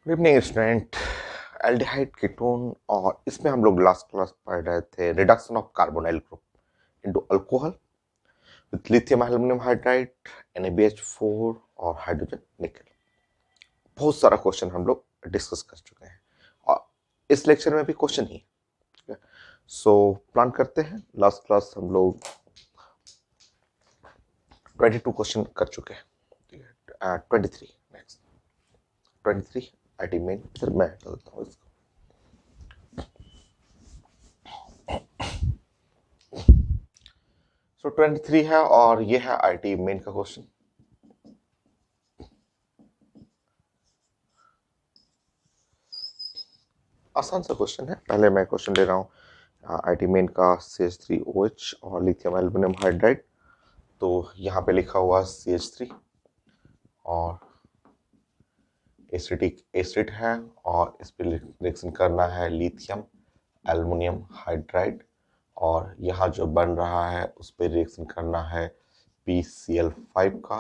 Good evening student. Aldehyde ketone, और इसमें हम लोग लास्ट क्लास पढ़ रहे थे reduction of carbonyl group into alcohol with lithium aluminium hydride, NaBH4 और हाइड्रोजन निकल। बहुत सारा क्वेश्चन हम लोग डिस्कस कर चुके हैं और इस लेक्चर में भी क्वेश्चन ही है। सो प्लान करते हैं, लास्ट क्लास हम लोग 22 क्वेश्चन कर चुके हैं। 23 नेक्स्ट 23 आईटी मेन, फिर मैं हटा देता हूँ इसको। सो 23 है और ये है आईटी मेन का क्वेश्चन। आसान सा क्वेश्चन है। पहले मैं क्वेश्चन ले रहा हूँ आईटी मेन का CH3OH और लिथियम एल्युमिनियम हाइड्राइड। तो यहाँ पे लिखा हुआ CH3 और एसिटिक एसिड है और इस पे रिएक्शन करना है लिथियम एल्युमिनियम हाइड्राइड, और यहाँ जो बन रहा है उस पर रिएक्शन करना है PCl5 का,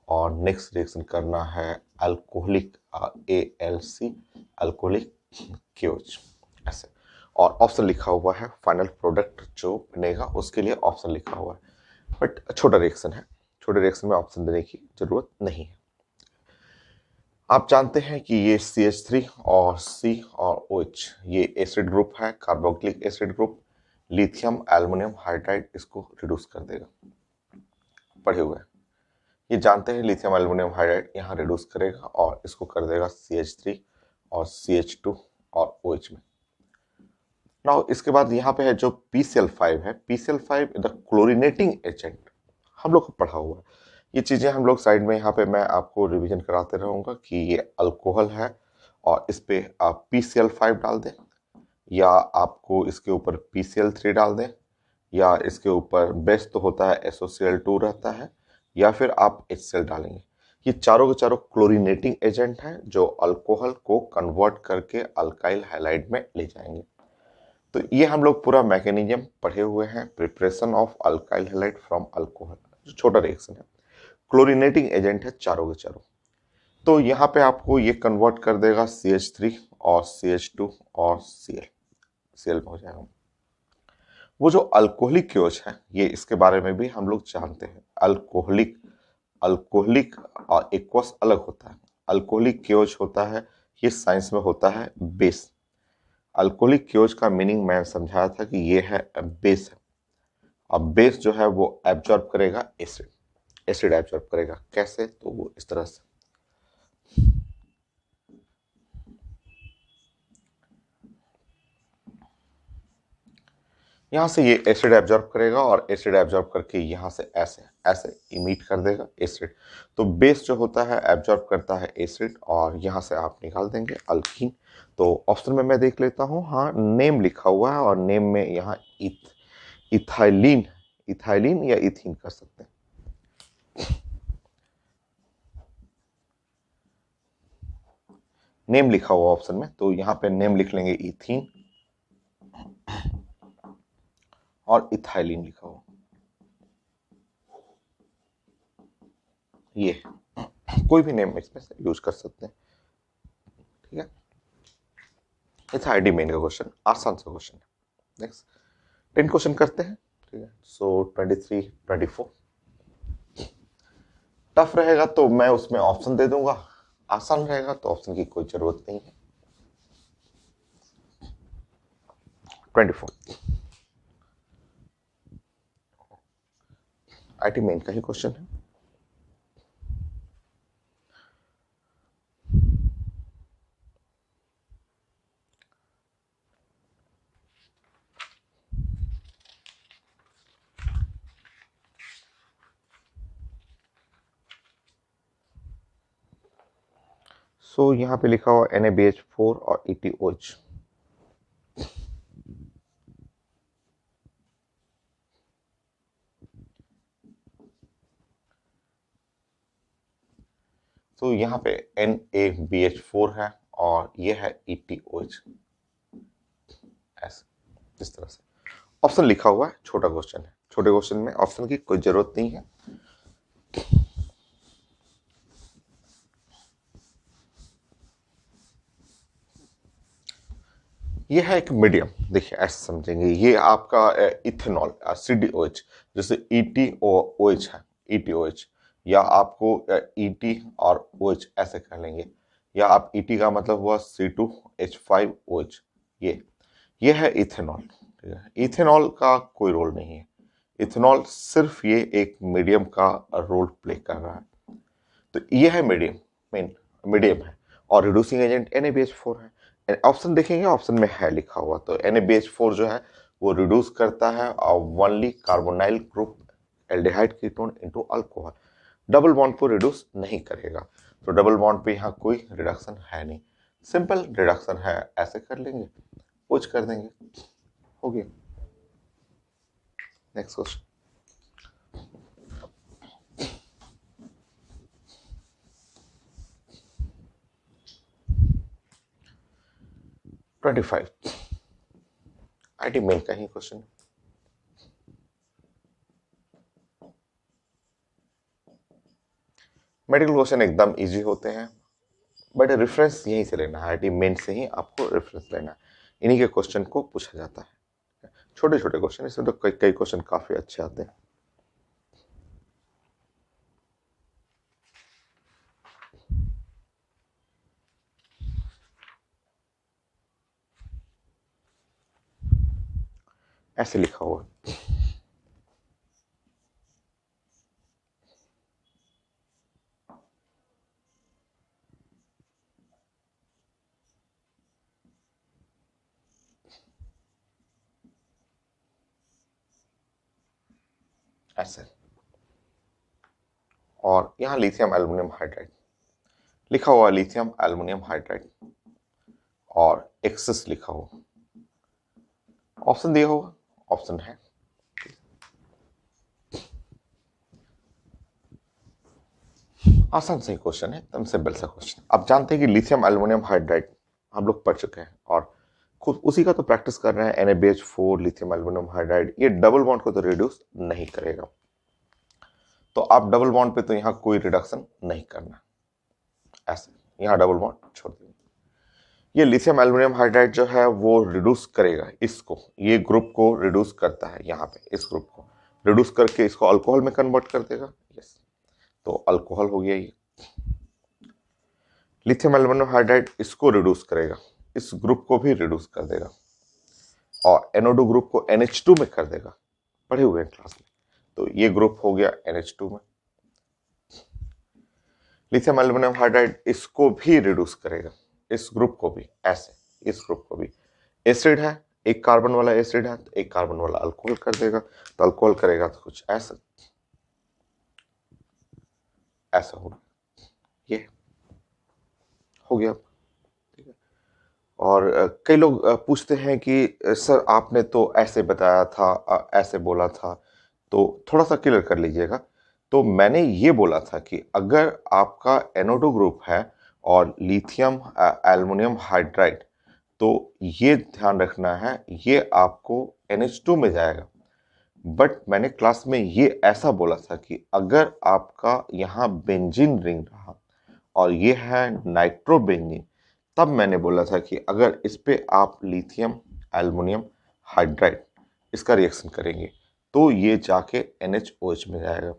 और नेक्स्ट रिएक्शन करना है अल्कोहलिक ALC अल्कोहलिक क्योच ऐसे। और ऑप्शन लिखा हुआ है, फाइनल प्रोडक्ट जो बनेगा उसके लिए ऑप्शन लिखा हुआ है, बट छोटा रिएक्शन है, छोटे रिएक्शन में ऑप्शन देने की जरूरत नहीं है। आप जानते हैं कि ये CH3 और C और OH ये एसिड ग्रुप है, carboxylic acid group. Lithium aluminium hydride इसको रिड्यूस कर देगा, पढ़े हुए हैं ये जानते हैं। लिथियम एल्युमिनियम हाइड्राइड यहाँ रिड्यूस करेगा और इसको कर देगा CH3 और CH2 और OH में। नाउ इसके बाद यहाँ पे है जो PCl5 है, PCl5 द क्लोरीनेटिंग एजेंट, हम लोग को पढ़ा हुआ है। ये चीजें हम लोग साइड में यहाँ पे मैं आपको रिवीजन कराते रहूंगा कि ये अल्कोहल है और इस पे आप PCl5 डाल दें, या आपको इसके ऊपर PCl3 डाल दें, या इसके ऊपर बेस्ट तो होता है SOCl2 रहता है, या फिर आप HCl डालेंगे। ये चारों के चारों क्लोरीनेटिंग एजेंट हैं जो अल्कोहल को कन्वर्ट करके अल्काइल हैलाइड में ले जाएंगे। तो ये हम लोग पूरा मैकेनिज्म पढ़े हुए हैं, preparation of alkyl halide from alcohol, जो छोटा रिएक्शन है, क्लोरीनेटिंग एजेंट है चारों के चारों। तो यहाँ पे आपको ये कन्वर्ट कर देगा CH3 और CH2 और Cl में हो जाएगा। वो जो अल्कोहलिक क्योच है, ये इसके बारे में भी हम लोग जानते हैं। अल्कोहलिक अल्कोहलिक एक्वस अलग होता है, अल्कोहलिक क्योच होता है, ये साइंस में होता है बेस। अल्कोहलिक क्योच का मीनिंग मैं समझाया था कि ये है बेस है। अब बेस जो है वो एब्जॉर्ब करेगा एसिड, एसिड एब्जॉर्ब करेगा। कैसे? तो वो इस तरह से, यहां से ये एसिड एब्जॉर्ब करेगा और एसिड एब्जॉर्ब करके यहां से ऐसे ऐसे इमिट कर देगा एसिड। तो बेस जो होता है एब्जॉर्ब करता है एसिड, और यहां से आप निकाल देंगे अल्कीन। तो ऑप्शन में मैं देख लेता हूं, हाँ नेम लिखा हुआ है और नेम में यहाँ इथाइलिन, इथाइलिन या इथीन कर सकते हैं। नेम लिखा हुआ ऑप्शन में, तो यहाँ पे नेम लिख लेंगे इथीन और इथाइलिन लिखा हुआ, ये कोई भी नेम इसमें से यूज कर सकते हैं। ठीक है, ये था आईडी मेन का क्वेश्चन, आसान सा क्वेश्चन है। नेक्स्ट 10 क्वेश्चन करते हैं। ठीक है, सो 23 24 टफ रहेगा तो मैं उसमें ऑप्शन दे दूंगा, आसान रहेगा तो ऑप्शन की कोई जरूरत नहीं है। 24 आईटी मेन का ही क्वेश्चन है। सो यहाँ पे लिखा हुआ NaBH4 और ETOH। तो यहाँ पे NaBH4 है और ये है ETOH, ऐसे इस तरह से ऑप्शन लिखा हुआ है। छोटा क्वेश्चन है, छोटे क्वेश्चन में ऑप्शन की कोई जरूरत नहीं है। ये है एक मीडियम, देखिए ऐसे समझेंगे, ये आपका इथेनॉल CdOH, जैसे ETOH है, ETOH, या आपको ET और OH ऐसे कर लेंगे, या आप ET का मतलब हुआ C2H5OH, ये है इथेनॉल। ठीक है, इथेनॉल का कोई रोल नहीं है, इथेनॉल सिर्फ ये एक मीडियम का रोल प्ले कर रहा है। तो ये है मीडियम, मेन मीडियम है, और रिड्यूसिंग एजेंट NaBH4 है। ऑप्शन देखेंगे, ऑप्शन में है लिखा हुआ, तो NaBH4 जो है वो रिड्यूस करता है only carbonyl group aldehyde ketone into alcohol, double bond को रिड्यूस नहीं करेगा। तो डबल बॉन्ड पे यहाँ कोई रिडक्शन है नहीं, सिंपल रिडक्शन है, ऐसे कर लेंगे, कुछ कर देंगे, हो गया। Next question. 25 IT मेन का ही क्वेश्चन। मेडिकल क्वेश्चन एकदम इजी होते हैं, बट रेफरेंस यहीं से लेना है, IT मेन से ही आपको रेफरेंस लेना है, इन्हीं के क्वेश्चन को पूछा जाता है। छोटे छोटे क्वेश्चन, इसमें तो कई कई क्वेश्चन काफी अच्छे आते हैं। ऐसे लिखा हुआ, ऐसे, और यहाँ लिथियम एल्युमिनियम हाइड्राइड लिखा हुआ, लिथियम एल्युमिनियम हाइड्राइड, और एक्सेस लिखा हुआ, ऑप्शन दिया होगा, ऑप्शन है। आसान सही क्वेश्चन है, एकदम सिंपल सा क्वेश्चन। आप जानते हैं कि लिथियम एल्युमिनियम हाइड्राइड हम लोग पढ़ चुके हैं, और खुद उसी का तो प्रैक्टिस कर रहे हैं। NaBH4 लिथियम एल्युमिनियम हाइड्राइड, ये डबल बॉन्ड को तो रिड्यूस नहीं करेगा, तो आप डबल बॉन्ड पे तो यहाँ कोई रिडक्शन नहीं करना, ऐसे यहाँ डबल बॉन्ड छोड़ देंगे। ये लिथियम एल्युमिनियम हाइड्राइड जो है वो रिड्यूस करेगा इसको, ये ग्रुप को रिड्यूस करता है, यहाँ पे इस ग्रुप को रिड्यूस करके इसको अल्कोहल में कन्वर्ट कर देगा। यस, तो अल्कोहल हो गया ये। लिथियम एल्युमिनियम हाइड्राइड इसको रिड्यूस करेगा, इस ग्रुप को भी रिड्यूस कर देगा, और NO2 ग्रुप को NH2 में कर देगा, पढ़े हुए हैं क्लास में। तो ये ग्रुप हो गया NH2 में। लिथियम एल्युमिनियम हाइड्राइड इसको भी रिड्यूस करेगा, इस ग्रुप को भी, ऐसे इस ग्रुप को भी, एसिड है, एक कार्बन वाला एसिड है, तो एक कार्बन वाला अल्कोहल कर देगा, तो अल्कोहल करेगा तो कुछ ऐसा, ऐसा होगा, ये हो गया। ठीक है, और कई लोग पूछते हैं कि सर आपने तो ऐसे बताया था, ऐसे बोला था, तो थोड़ा सा क्लियर कर लीजिएगा। तो मैंने ये बोला था कि अगर आपका NO2 ग्रुप है और लिथियम एल्युमिनियम हाइड्राइड, तो ये ध्यान रखना है, ये आपको NH2 में जाएगा। बट मैंने क्लास में ये ऐसा बोला था कि अगर आपका यहाँ बेंजीन रिंग रहा और ये है नाइट्रोबेंजीन, तब मैंने बोला था कि अगर इस पे आप लिथियम एल्युमिनियम हाइड्राइड इसका रिएक्शन करेंगे तो ये जाके NaOH में जाएगा।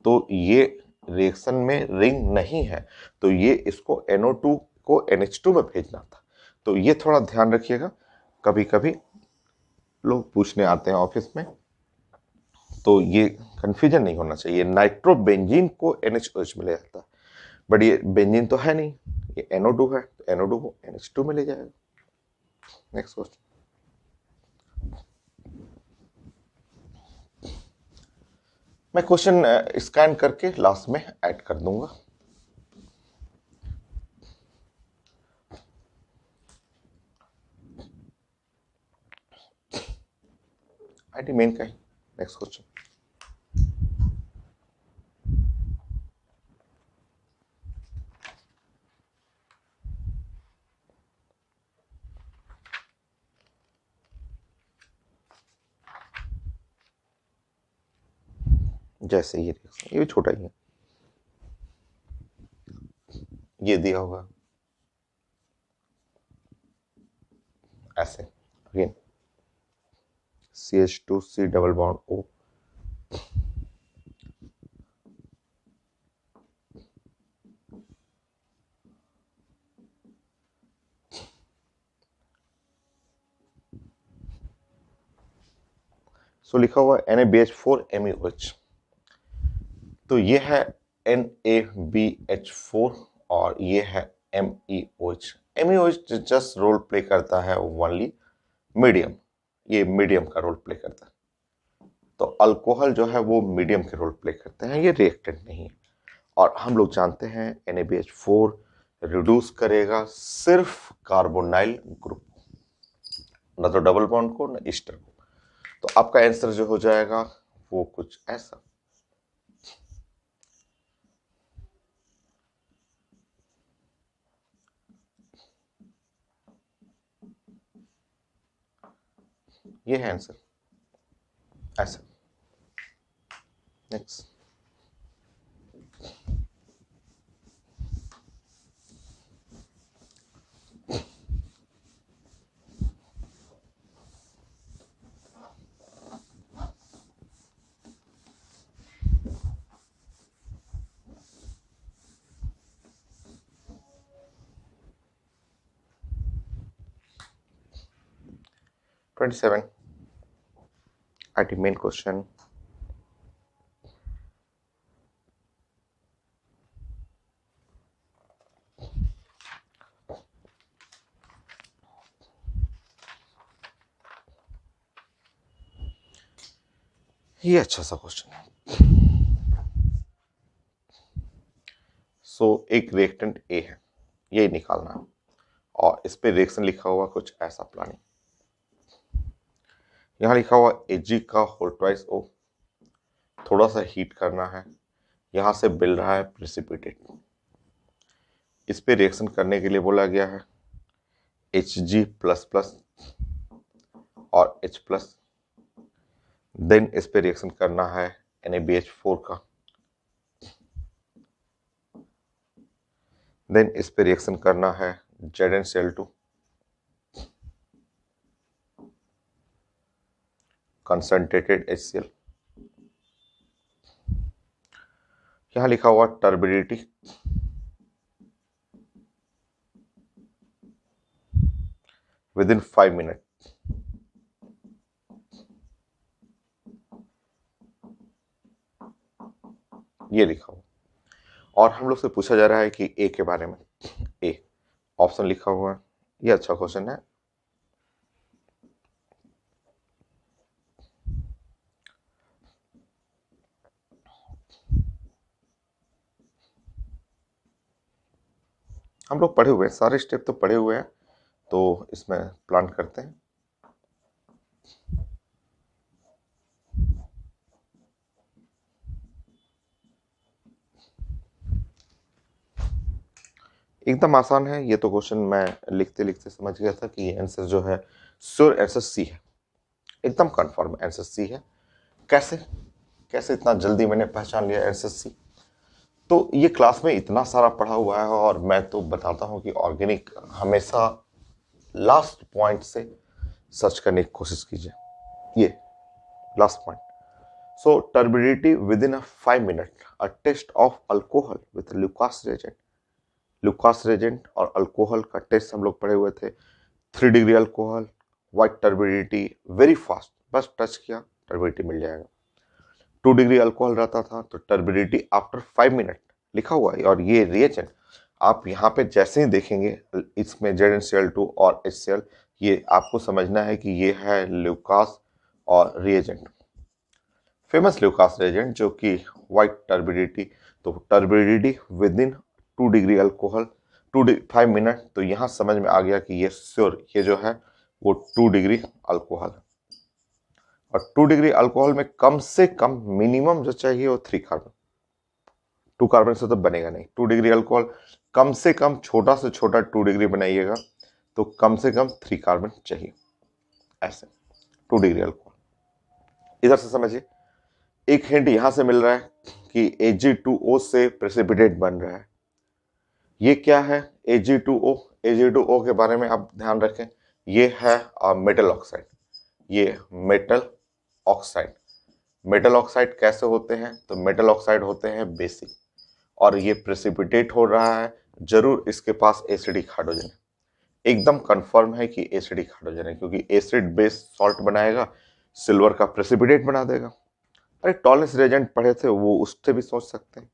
तो ये रिएक्शन में रिंग नहीं है, तो ये इसको NO2 को NH2 में भेजना था। तो ये थोड़ा ध्यान रखिएगा, कभी कभी लोग पूछने आते हैं ऑफिस में, तो ये कंफ्यूजन नहीं होना चाहिए। नाइट्रोबेंजीन को NaOH में ले जाता है, बट ये बेंजीन तो है नहीं, ये NO2 है, तो NO2 को NH2 में ले जाएगा। Next question. मैं क्वेश्चन स्कैन करके लास्ट में ऐड कर दूंगा। IT मेन का ही नेक्स्ट क्वेश्चन। जैसे ये रिएक्शन, ये भी छोटा ही है, ये दिया होगा, ऐसे again CH2C double bond O, सो लिखा हुआ NaBH4MeOH, तो ये है NaBH4 और ये है MEOH। MEOH just roll play करता है ओनली मीडियम, ये मीडियम का रोल प्ले करता है। तो अल्कोहल जो है वो मीडियम के रोल प्ले करते हैं, ये रिएक्टेंट नहीं है। और हम लोग जानते हैं NaBH4 रिड्यूस करेगा सिर्फ कार्बोनाइल ग्रुप, ना तो डबल बॉन्ड को ना ईस्टर को। तो आपका आंसर जो हो जाएगा वो कुछ ऐसा। ये है आंसर ऐसा। Next, twenty seven IT main question. ये अच्छा सा क्वेश्चन है। एक रिएक्टेंट A है, ये निकालना है और इस पे रिएक्शन लिखा हुआ कुछ ऐसा प्लानिंग। यहां लिखा हुआ Ag का होल ट्वाइस O, थोड़ा सा हीट करना है, यहां से मिल रहा है प्रेसिपिटेट। इस पे रिएक्शन करने के लिए बोला गया है Hg++ और H+, देन इस पे रिएक्शन करना है NaBH4 का, देन इस पे रिएक्शन करना है ZnCl2, कंसंट्रेटेड HCl। यहां लिखा हुआ टर्बिडिटी विदिन 5 मिनट। ये लिखा हुआ और हम लोग से पूछा जा रहा है कि ए के बारे में। ए ऑप्शन लिखा हुआ है, ये अच्छा क्वेश्चन है। हम लोग पढ़े हुए हैं, सारे स्टेप तो पढ़े हुए हैं, तो इसमें प्लान करते हैं। एकदम आसान है ये तो क्वेश्चन, मैं लिखते लिखते समझ गया था कि ये आंसर जो है श्योर आंसर सी है, एकदम कंफर्म आंसर सी है। कैसे कैसे इतना जल्दी मैंने पहचान लिया आंसर सी? तो ये क्लास में इतना सारा पढ़ा हुआ है और मैं तो बताता हूँ कि ऑर्गेनिक हमेशा लास्ट पॉइंट से सर्च करने की कोशिश कीजिए, ये last point. So turbidity within 5 minute, a test of alcohol with Lucas reagent. Lucas reagent और अल्कोहल का टेस्ट हम लोग पढ़े हुए थे। 3 degree alcohol, white turbidity, very fast, बस टच किया टर्बिडिटी मिल जाएगा। 2 डिग्री अल्कोहल रहता था तो टर्बिडिटी आफ्टर 5 मिनट लिखा हुआ है। और ये रिएजेंट आप यहाँ पे जैसे ही देखेंगे इसमें ZnCl2 और HCl, ये आपको समझना है कि ये है ल्यूकास और रिएजेंट, फेमस ल्यूकास रिएजेंट जो कि वाइट टर्बिडिटी। तो turbidity with in 2 degree alcohol 5 minute, तो यहाँ समझ में आ गया कि ये श्योर ये जो है वो 2 डिग्री अल्कोहल है। और 2 डिग्री अल्कोहल में कम से कम मिनिमम जो चाहिए वो 3 कार्बन, 2 कार्बन से तो बनेगा नहीं। 2 डिग्री अल्कोहल कम से कम, छोटा से छोटा 2 डिग्री बनाइएगा तो कम से कम 3 कार्बन चाहिए, ऐसे 2 डिग्री अल्कोहल। इधर से समझिए, एक हिंट यहां से मिल रहा है कि Ag2O से प्रेसिपिटेट बन रहा है। ये क्या है Ag2O? Ag2O के बारे में आप ध्यान रखें, ये है मेटल ऑक्साइड, ये मेटल ऑक्साइड। मेटल ऑक्साइड कैसे होते हैं? तो मेटल ऑक्साइड होते हैं बेसिक, और ये प्रेसिपिटेट हो रहा है, जरूर इसके पास एसिडिक हाइड्रोजन है। एकदम कंफर्म है कि एसिडिक हाइड्रोजन है, क्योंकि एसिड बेस सॉल्ट बनाएगा, सिल्वर का प्रेसिपिटेट बना देगा। अरे टॉलरेंस रिएजेंट पढ़े थे, वो उससे भी सोच सकते हैं,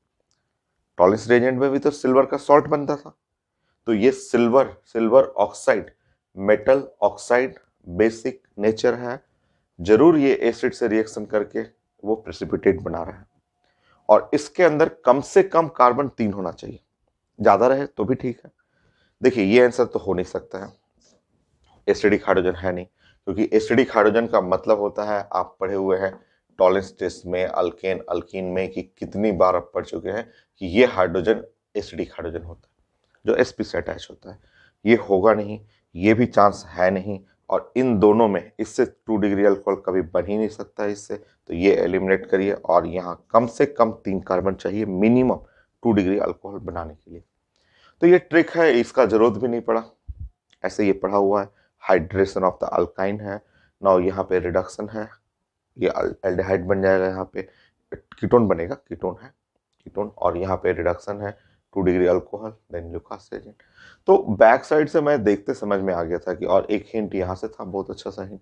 टॉलरेंस रिएजेंट में भी तो सिल्वर का सॉल्ट बनता था। तो ये silver, silver oxide, metal oxide, basic nature है, जरूर ये एसिड से रिएक्शन करके वो प्रेसिपिटेट बना रहा है। और इसके अंदर कम से कम कार्बन 3 होना चाहिए, ज्यादा रहे तो भी ठीक है। देखिए ये आंसर तो हो नहीं सकता है, एसिडिक हाइड्रोजन है नहीं, क्योंकि एसिडिक हाइड्रोजन का मतलब होता है, आप पढ़े हुए हैं टॉलरेंस टेस्ट में, अल्केन अल्कीन में, कि कितनी बार आप पढ़ चुके हैं कि ये हाइड्रोजन एसिडिक हाइड्रोजन होता है जो sp से अटैच होता है। ये होगा नहीं, ये भी चांस है नहीं, और इन दोनों में इससे 2 डिग्री अल्कोहल कभी बन ही नहीं सकता इससे, तो ये एलिमिनेट करिए। और यहाँ कम से कम 3 कार्बन चाहिए मिनिमम 2 डिग्री अल्कोहल बनाने के लिए। तो ये ट्रिक है, इसका जरूरत भी नहीं पड़ा, ऐसे ये पढ़ा हुआ है। हाइड्रेशन ऑफ द अल्काइन है, नाउ यहाँ पे रिडक्शन है, ये एल्डिहाइड बन जाएगा, यहाँ पे कीटोन बनेगा, कीटोन है, कीटोन, और यहाँ पे रिडक्शन है 2 degree alcohol, then Lucas agent. तो बैक साइड से मैं देखते समझ में आ गया था कि, और एक हिंट यहाँ से था, बहुत अच्छा सा हिंट।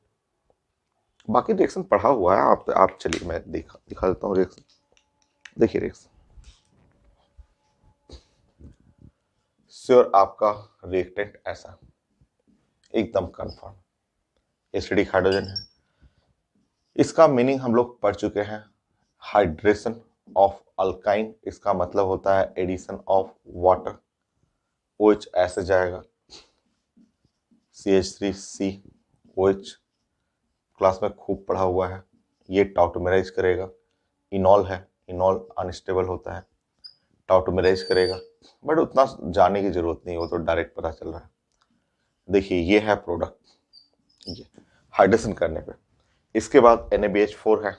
बाकी रिएक्शन पढ़ा हुआ है, आप चलिए मैं दिखा देता हूँ रिएक्शन। देखिए रिएक्शन श्योर, आपका रिएक्टेंट ऐसा एकदम कंफर्म एसिडिक हाइड्रोजन है। इसका मीनिंग हम लोग पढ़ चुके हैं, हाइड्रेशन ऑफ अल्काइन, इसका मतलब होता है एडिशन ऑफ वाटर, OH ऐसे जाएगा, CH3COH, क्लास में खूब पढ़ा हुआ है। ये टाउटोमेराइज करेगा, इनॉल है, इनॉल अनस्टेबल होता है, टाउटोमेराइज करेगा, बट उतना जाने की जरूरत नहीं, वो तो डायरेक्ट पता चल रहा है। देखिए ये है प्रोडक्ट, ये हाइड्रेशन करने पे। इसके बाद NaBH4 है,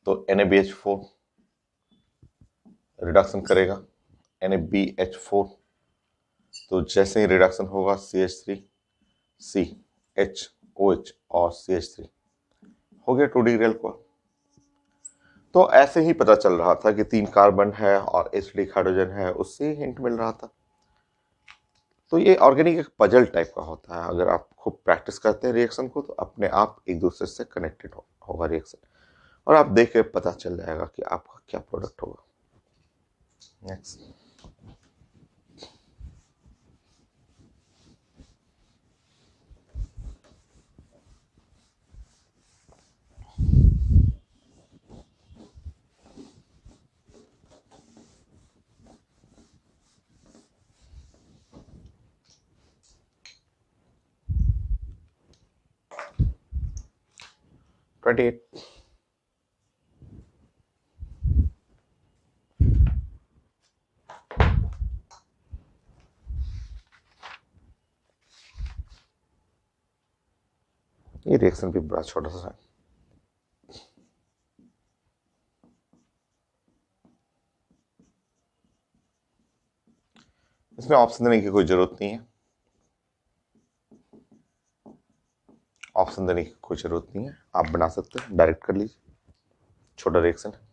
तो NaBH4 रिडक्शन करेगा, NaBH4, तो जैसे ही रिडक्शन होगा CH3 CHOH और CH3 हो गया 2 डिग्री अल्कोहल। तो ऐसे ही पता चल रहा था कि 3 कार्बन है और एसिडिक हाइड्रोजन है, उससे हिंट मिल रहा था। तो ये ऑर्गेनिक एक पजल टाइप का होता है, अगर आप खूब प्रैक्टिस करते हैं रिएक्शन को, तो अपने आप एक दूसरे से कनेक्टेड होगा रिएक्शन, और आप देख के पता चल जाएगा कि आपका क्या प्रोडक्ट होगा। Next, twenty eight. ये रिएक्शन भी बड़ा छोटा सा है, इसमें ऑप्शन देने की कोई जरूरत नहीं है, ऑप्शन देने की कोई जरूरत नहीं है, आप बना सकते हैं, डायरेक्ट कर लीजिए, छोटा रिएक्शन है।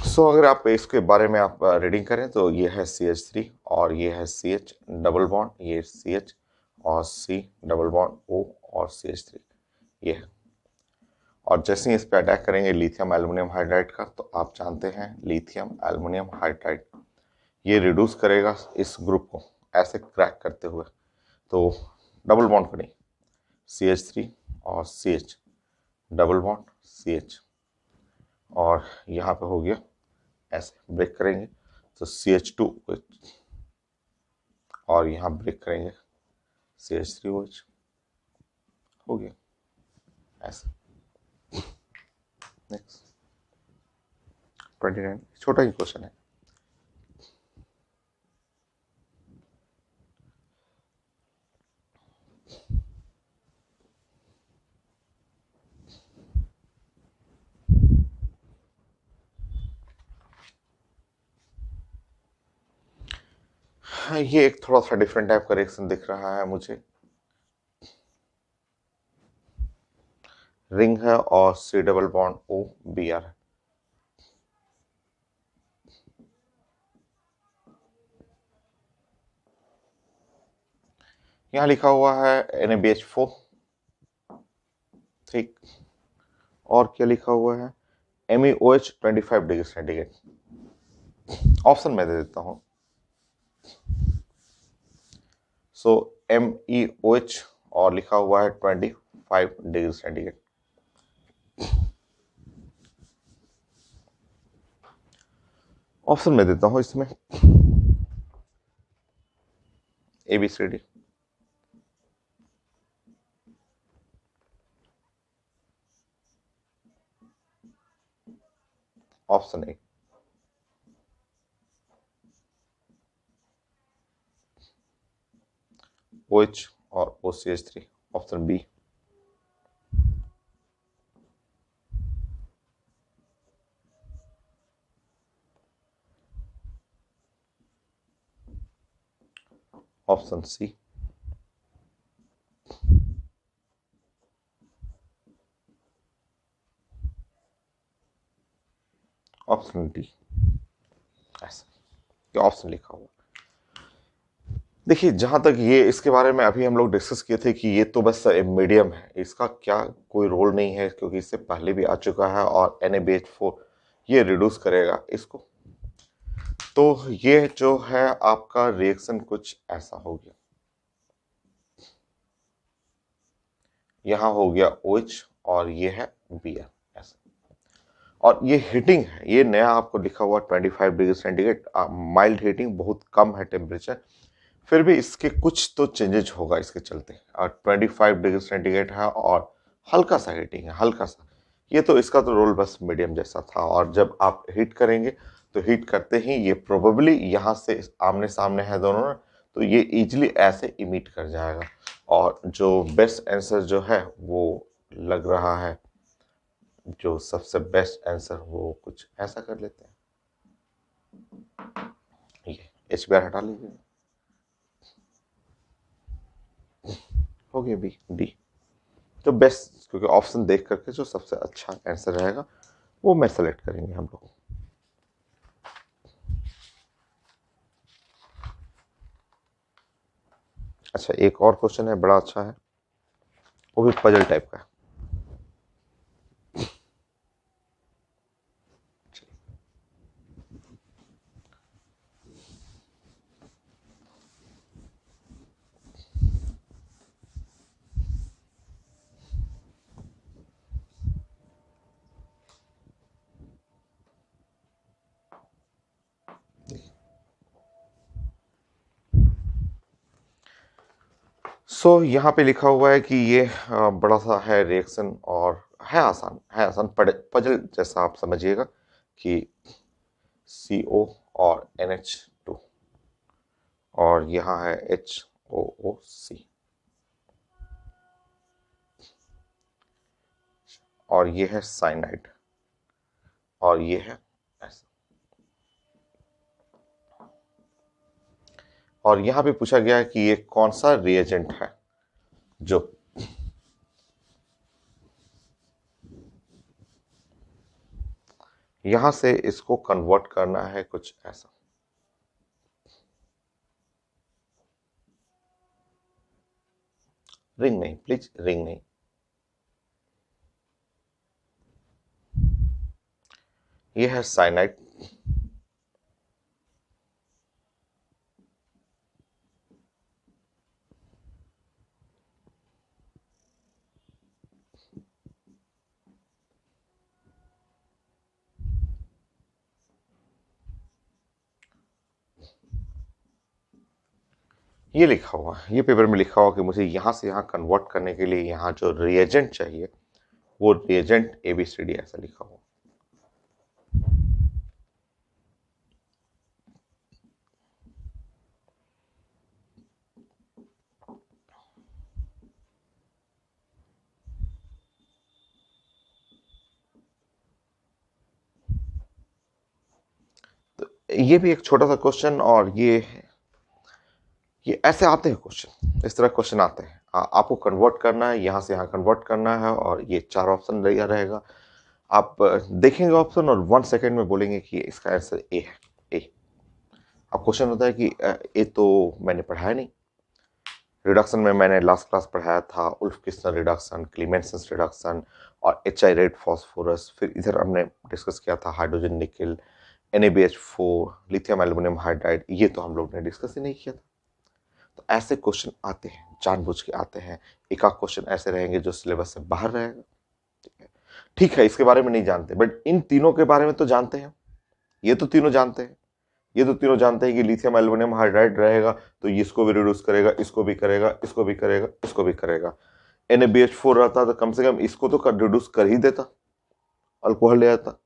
सो अगर आप इसके बारे में आप रीडिंग करें, तो ये है CH3 और ये है CH डबल बॉन्ड, ये CH और C डबल बॉन्ड O और CH3, ये है। और जैसे ही इस पे अटैक करेंगे लिथियम एल्युमिनियम हाइड्राइड का, तो आप जानते हैं लिथियम एल्युमिनियम हाइड्राइड ये रिड्यूस करेगा इस ग्रुप को ऐसे क्रैक करते हुए, तो डबल बॉन्ड करेंगे CH3 और CH डबल बॉन्ड CH, और यहाँ पे हो गया ऐसे ब्रेक करेंगे तो CH2 और यहाँ ब्रेक करेंगे CH3OH, हो गया ऐसे। नेक्स्ट 29, छोटा ही क्वेश्चन है। ये एक थोड़ा सा डिफरेंट टाइप का रिएक्शन दिख रहा है मुझे। रिंग है और C double bond O B R है। यहां लिखा हुआ है NaBH4। ठीक। और क्या लिखा हुआ है? MEOH 25 degree centigrade. ऑप्शन मैं दे देता हूं। सो MEOH और लिखा हुआ है 25 डिग्री सेंटीग्रेड। ऑप्शन मैं देता हूं इसमें ABCD। Option A. OH और OCH3। Option B. Option C. Option D. ऐसा ये ऑप्शन लिखा हुआ। देखिए, जहां तक ये इसके बारे में अभी हम लोग डिस्कस किए थे कि ये तो बस मीडियम है, इसका क्या कोई रोल नहीं है क्योंकि इससे पहले भी आ चुका है और NaBH4 ये रिड्यूस करेगा इसको। तो ये जो है आपका रिएक्शन कुछ ऐसा हो गया। यहां हो गया OH और ये है Br ऐसा। और ये हीटिंग है, ये नया आपको लिखा हुआ 25 डिग्री सेंटीग्रेड। माइल्ड हीटिंग, बहुत कम है टेम्परेचर, फिर भी इसके कुछ तो चेंजेज होगा इसके चलते। और 25 डिग्री सेंटीग्रेड है और हल्का सा हीटिंग है, हल्का सा। ये तो इसका तो रोल बस मीडियम जैसा था। और जब आप हीट करेंगे तो हीट करते ही ये प्रोबेबली यहाँ से आमने सामने है दोनों ना, तो ये इजिली ऐसे इमिट कर जाएगा। और जो बेस्ट आंसर जो है वो लग रहा है, जो सबसे बेस्ट आंसर वो कुछ ऐसा कर लेते हैं। ये HBr हटा लीजिए, हो गया बी डी। तो बेस्ट, क्योंकि ऑप्शन देख करके जो सबसे अच्छा आंसर रहेगा वो मैं सेलेक्ट करेंगे हम लोग। अच्छा, एक और क्वेश्चन है, बड़ा अच्छा है, वो भी पजल टाइप का है। यहाँ पे लिखा हुआ है कि ये बड़ा सा है रिएक्शन और है आसान, पजल जैसा आप समझिएगा कि CO और NH2 और यहाँ है HOOC और ये है साइनाइड और ये है ऐसा। और यहाँ पे पूछा गया है कि ये कौन सा रिएजेंट है जो यहां से इसको कन्वर्ट करना है कुछ ऐसा। रिंग नहीं, प्लीज रिंग नहीं। ये है साइनाइड। ये लिखा हुआ है, ये पेपर में लिखा हुआ कि मुझे यहां से यहां कन्वर्ट करने के लिए यहाँ जो रिएजेंट चाहिए वो रिएजेंट ABCD ऐसा लिखा हुआ। तो ये भी एक छोटा सा क्वेश्चन और ये ये ऐसे आते हैं क्वेश्चन, इस तरह क्वेश्चन आते हैं। आपको कन्वर्ट करना है, यहाँ से यहाँ कन्वर्ट करना है और ये 4 ऑप्शन रहेगा। आप देखेंगे ऑप्शन और 1 सेकेंड में बोलेंगे कि इसका आंसर ए है। ए। अब क्वेश्चन होता है कि ए तो मैंने पढ़ाया नहीं। रिडक्शन में मैंने लास्ट क्लास पढ़ाया था उल्फ किस्नर रिडक्शन, क्लीमेंसन्स रिडक्शन और HI रेड फॉस्फोरस। फिर इधर हमने डिस्कस किया था हाइड्रोजन निकल, NaBH4, लिथियम एल्युमिनियम हाइड्राइड। ये तो हम लोग ने डिस्कस ही नहीं किया था। तो ऐसे क्वेश्चन आते हैं, जानबूझ के आते हैं। एक आध क्वेश्चन ऐसे रहेंगे जो सिलेबस से बाहर रहेगा। ठीक है, इसके बारे में नहीं जानते, बट इन तीनों के बारे में तो जानते हैं। ये तो तीनों जानते हैं, ये तो तीनों जानते हैं कि लिथियम एल्युमिनियम हाइड्राइड रहेगा तो इसको भी रिड्यूस करेगा, इसको भी करेगा, इसको भी करेगा, इसको भी करेगा। NaBH4 रहता तो कम से कम इसको तो रिड्यूस कर ही देता, अल्कोहल ले आता।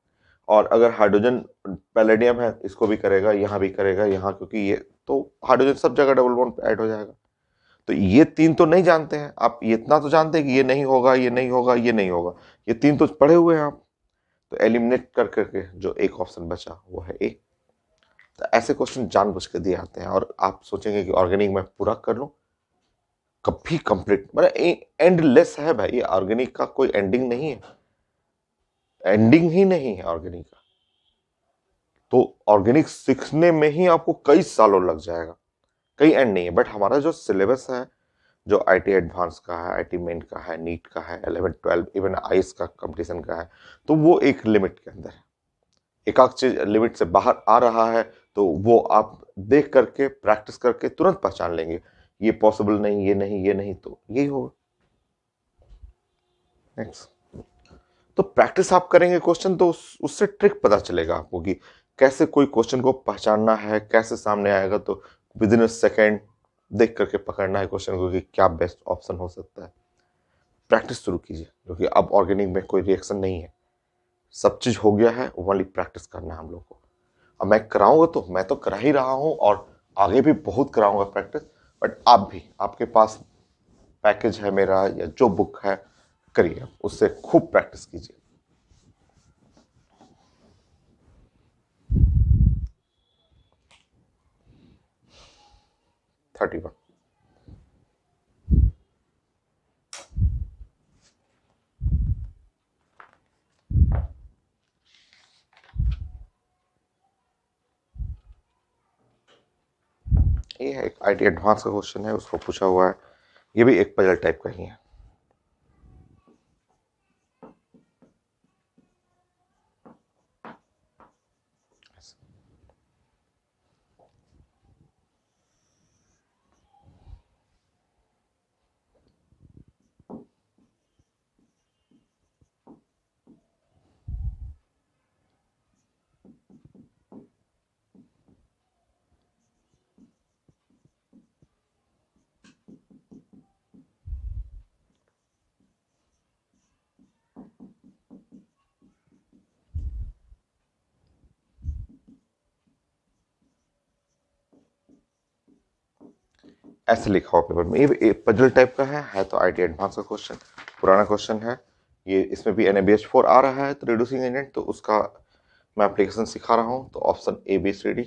और अगर हाइड्रोजन पैलेडियम है, इसको भी करेगा, यहाँ भी करेगा, यहाँ, क्योंकि ये तो हाइड्रोजन सब जगह डबल बॉन्ड पे ऐड हो जाएगा। तो ये तीन तो नहीं जानते हैं आप, ये इतना तो जानते हैं कि ये नहीं होगा, ये नहीं होगा, ये नहीं होगा। ये तीन तो पढ़े हुए हैं आप। तो एलिमिनेट कर करके जो एक ऑप्शन बचा वो है ए। तो ऐसे क्वेश्चन जानबूझ के दिए आते हैं और आप सोचेंगे कि ऑर्गेनिक में पूरा कर लूं, कभी कंप्लीट मतलब एंडलेस है भाई। ऑर्गेनिक का कोई एंडिंग नहीं है, एंडिंग ही नहीं है ऑर्गेनिक का। तो ऑर्गेनिक सीखने में ही आपको कई सालों लग जाएगा, कई एंड नहीं है। बट हमारा जो सिलेबस है, जो IT एडवांस का है, IT मेन का है, नीट का है, 11 12 इवन आईएएस का कंपटीशन का है, तो वो एक लिमिट के अंदर है। एक आध चीज लिमिट से बाहर आ रहा है तो वो आप देख करके प्रैक्टिस करके तुरंत पहचान लेंगे, ये पॉसिबल नहीं, ये नहीं, ये नहीं, तो यही होगा। नेक्स्ट। तो प्रैक्टिस आप करेंगे क्वेश्चन तो उससे ट्रिक पता चलेगा आपको कि कैसे कोई क्वेश्चन को पहचानना है, कैसे सामने आएगा। तो विद इन अ सेकेंड देख करके पकड़ना है क्वेश्चन को कि क्या बेस्ट ऑप्शन हो सकता है। प्रैक्टिस शुरू कीजिए, क्योंकि अब ऑर्गेनिक में कोई रिएक्शन नहीं है, सब चीज हो गया है, ओनली प्रैक्टिस करना है हम लोग को। अब मैं कराऊंगा तो मैं तो करा ही रहा हूं और आगे भी बहुत कराऊंगा प्रैक्टिस। बट आप भी, आपके पास पैकेज है मेरा या जो बुक है, करिए, उससे खूब प्रैक्टिस कीजिए। 31। ये है एक IT एडवांस का क्वेश्चन है, उसको पूछा हुआ है। ये भी एक पजल टाइप का ही है। ऐसे लिखा हुआ पेपर में, ये पजल टाइप का है तो IT एडवांस का क्वेश्चन, पुराना क्वेश्चन है ये। इसमें भी NaBH4 आ रहा है तो रिड्यूसिंग एजेंट, तो उसका मैं एप्लीकेशन सिखा रहा हूं। तो ऑप्शन ABCD।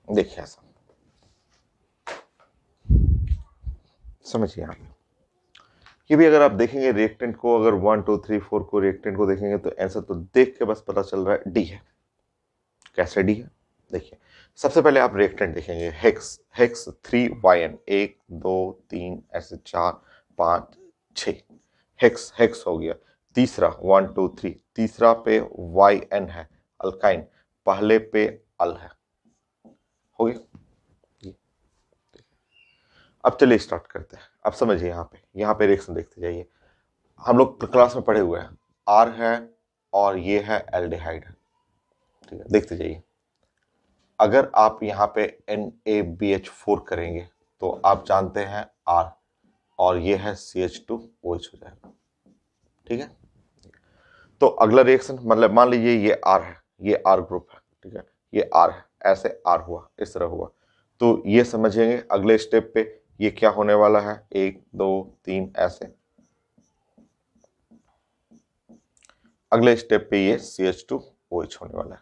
देखिए ऐसा समझिए आप, ये भी अगर आप देखेंगे रिएक्टेंट को, अगर 1 2 3 4 को रिएक्टेंट को देखेंगे तो आंसर तो देख के बस पता चल रहा है डी है। कैसे डी है देखिए। सबसे पहले आप रिएक्टेंट देखेंगे, हेक्स, हेक्स 3YN, 1 2 3 ऐसे 4 5 6, हेक्स हेक्स हो गया। तीसरा 1 2 3, तीसरा पे YN है, अल्काइन, पहले पे अल है, हो गया। अब चलिए स्टार्ट करते हैं। अब समझिए यहाँ पे रिएक्शन देखते जाइए। हम लोग क्लास में पढ़े हुए हैं, आर है और ये है एल्डिहाइड है, ठीक है, देखते जाइए। अगर आप यहाँ पे NaBH4 करेंगे तो आप जानते हैं R, और ये है CH2OH हो जाएगा। ठीक है, तो अगला रिएक्शन मतलब मान लीजिए ये R है, ये R ग्रुप है, ठीक है, ये R है, ऐसे R हुआ, इस तरह हुआ, तो ये समझेंगे अगले स्टेप पे ये क्या होने वाला है, 1 2 3 ऐसे। अगले स्टेप पे ये CH2OH होने वाला है।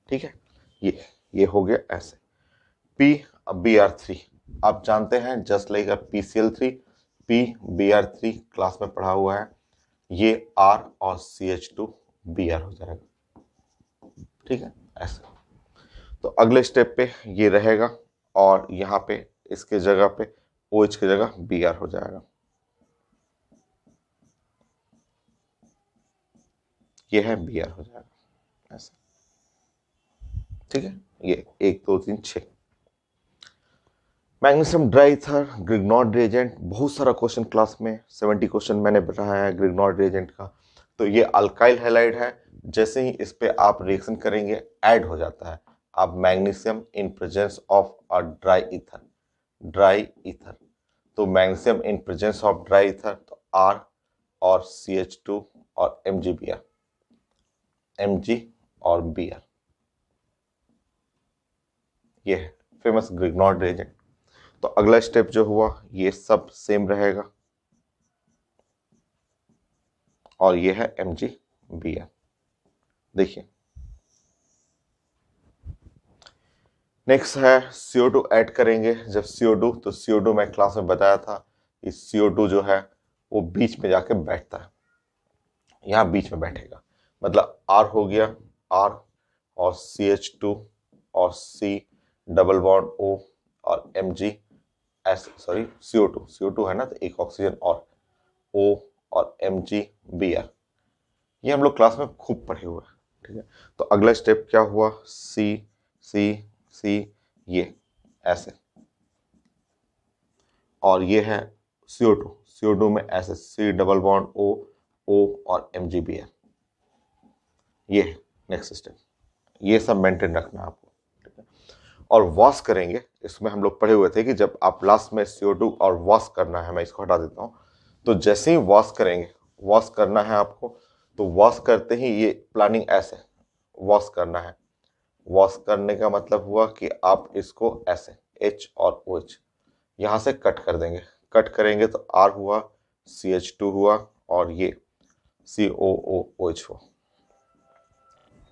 ठीक है, ये हो गया ऐसे। PBr3 आप जानते हैं just like PCl3, PBr3 class में पढ़ा हुआ है, ये R और CH2Br हो जाएगा। ठीक है, ऐसे। तो अगले स्टेप पे ये रहेगा और यहाँ पे इसके जगह पे OH की जगह Br हो जाएगा। ये है Br हो जाएगा ऐसे। ठीक है, ये 1 2 3 6। मैग्नीशियम ड्राईथर ग्रिग्नॉर्ड रिएजेंट, बहुत सारा क्वेश्चन क्लास में 70 क्वेश्चन मैंने बताया है ग्रिग्नॉर्ड रिएजेंट का। तो ये अल्काइल हैलाइड है, जैसे ही इस पे आप रिएक्शन करेंगे ऐड हो जाता है। अब magnesium in presence of a dry ether, तो magnesium in presence of dry ether, तो R और CH2 और Mg और Br, ये है फेमस ग्रिग्नॉर्ड रिएजेंट। तो अगला स्टेप जो हुआ ये सब सेम रहेगा और ये है MgBr। देखिए नेक्स्ट है CO2 ऐड करेंगे। जब CO2 मैं क्लास में बताया था कि CO2 जो है वो बीच में जाके बैठता है, यहाँ बीच में बैठेगा, मतलब R हो गया, R और CH2 और C डबल बॉन्ड O और CO2 है ना, तो एक ऑक्सीजन और O और MgBr, ये हम लोग क्लास में खूब पढ़े हुए हैं। ठीक है, तो अगला स्टेप क्या हुआ, C ये ऐसे, और ये है CO2 में ऐसे C डबल बॉन्ड O और MgBr, ये है नेक्स्ट स्टेप। ये सब मेंटेन रखना है आपको। ठीक है, और वॉश करेंगे, इसमें हम लोग पढ़े हुए थे कि जब आप लास्ट में CO2 और वॉश करना है, मैं इसको हटा देता हूँ, तो जैसे ही वॉश करेंगे, वॉश करना है आपको, तो वॉश करते ही ये प्लानिंग ऐसे वॉश करना है। वॉश करने का मतलब हुआ कि आप इसको ऐसे H और OH यहाँ से कट कर देंगे, कट करेंगे तो R हुआ, CH2 हुआ और ये COOH हुआ,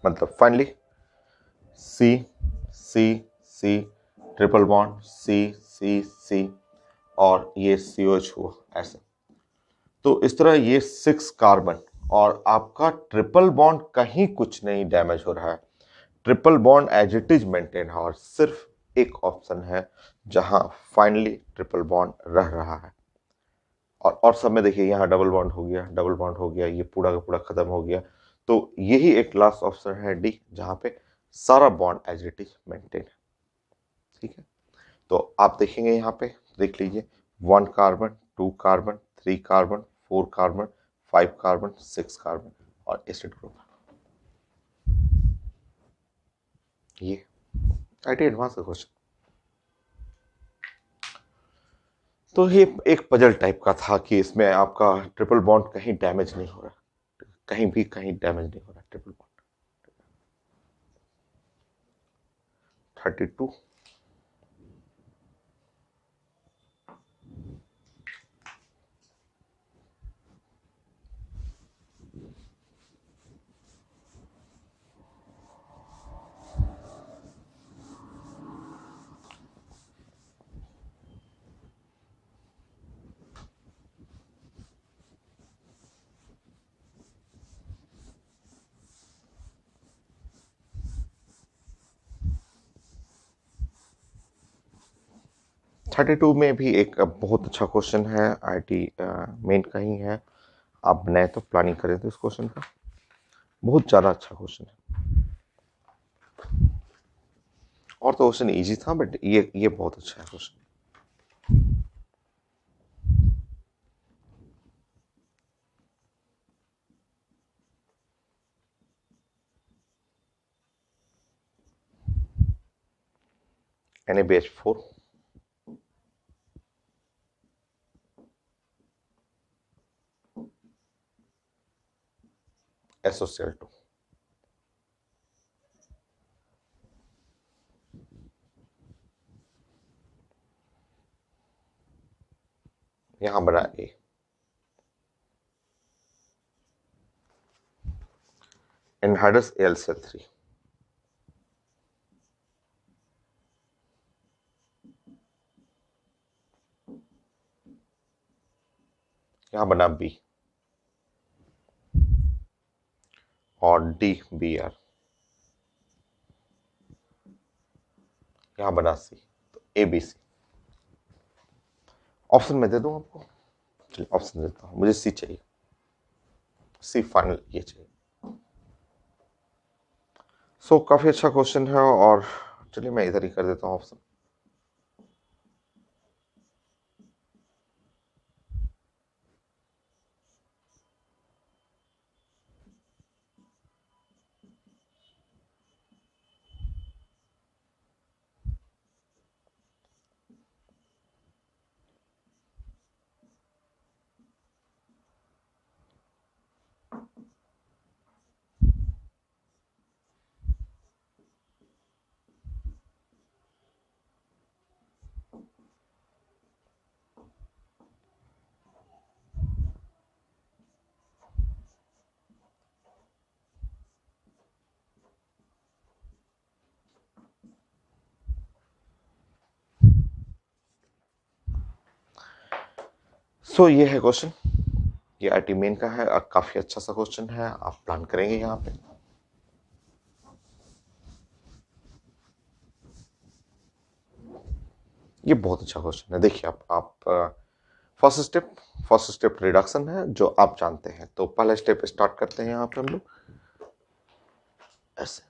मतलब finally C triple bond C और ये COH हुआ ऐसे। तो इस तरह ये 6 कार्बन, और आपका ट्रिपल बॉन्ड कहीं कुछ नहीं डैमेज हो रहा है, triple bond as it is maintain है, और सिर्फ एक ऑप्शन है जहां फाइनली ट्रिपल बॉन्ड रह रहा है। और सब में देखिए यहाँ डबल बॉन्ड हो गया, डबल बॉन्ड हो गया, ये पूरा का पूरा खत्म हो गया। तो यही एक लास्ट ऑप्शन है डी, जहां पे सारा bond as it is maintain है। ठीक है, तो आप देखेंगे यहाँ पे, देख लीजिए 1 carbon, 2 carbon, 3 carbon, 4 carbon, 5 carbon, 6 carbon और एसिड ग्रुप। ये आईटी एडवांस का क्वेश्चन। तो ये एक पजल टाइप का था कि इसमें आपका ट्रिपल बॉन्ड कहीं डैमेज नहीं हो रहा, कहीं डैमेज नहीं हो रहा ट्रिपल बॉन्ड। 32। थर्टी टू में भी एक बहुत अच्छा क्वेश्चन है, आईटी मेन का ही है। आप बनाए तो प्लानिंग करें तो इस क्वेश्चन का बहुत ज़्यादा अच्छा क्वेश्चन है। और तो क्वेश्चन इजी था, बट ये बहुत अच्छा है क्वेश्चन। NaBH4, SOCl2, यहां बना A, एनहाइड्रस AlCl3, यहां बना B और DBr, यहां बना C, तो ABC। ऑप्शन मैं दे दूं आपको, चलिए ऑप्शन देता हूं, मुझे C चाहिए, C फाइनल ये चाहिए। सो काफी अच्छा क्वेश्चन है, और चलिए मैं इधर ही कर देता हूं ऑप्शन। सो ये है क्वेश्चन, ये आईटी मेन का है और काफी अच्छा सा क्वेश्चन है, आप प्लान करेंगे यहाँ पे। ये बहुत अच्छा क्वेश्चन है। देखिए आप फर्स्ट स्टेप रिडक्शन है जो आप जानते हैं, तो पहला स्टेप स्टार्ट करते हैं यहाँ पे हम लोग ऐसे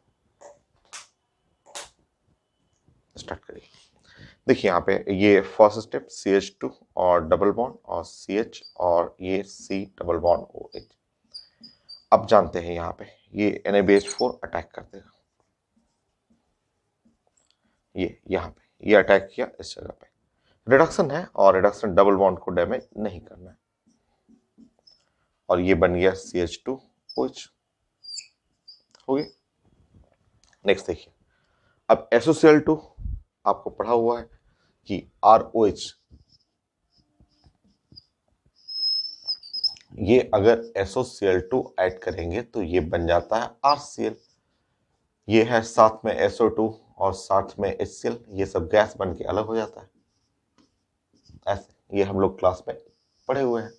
स्टार्ट करिए। देखिए यहाँ पे ये फर्स्ट स्टेप CH2 और डबल बॉन्ड और CH और ये C डबल बॉन्ड OH। अब जानते हैं यहाँ पे ये NaBH4 अटैक कर देगा, ये यहाँ पे ये अटैक किया इस जगह पे, रिडक्शन है और रिडक्शन डबल बॉन्ड को डैमेज नहीं करना है, और ये बन गया CH2OH हो गया। नेक्स्ट देखिए, अब SOCl2 आपको पढ़ा हुआ है कि ROH, ये अगर SOCl2 ऐड करेंगे तो ये बन जाता है RCl, ये है साथ में SO2 और साथ में HCl, ये सब गैस बन के अलग हो जाता है ऐसे, ये हम लोग क्लास में पढ़े हुए हैं।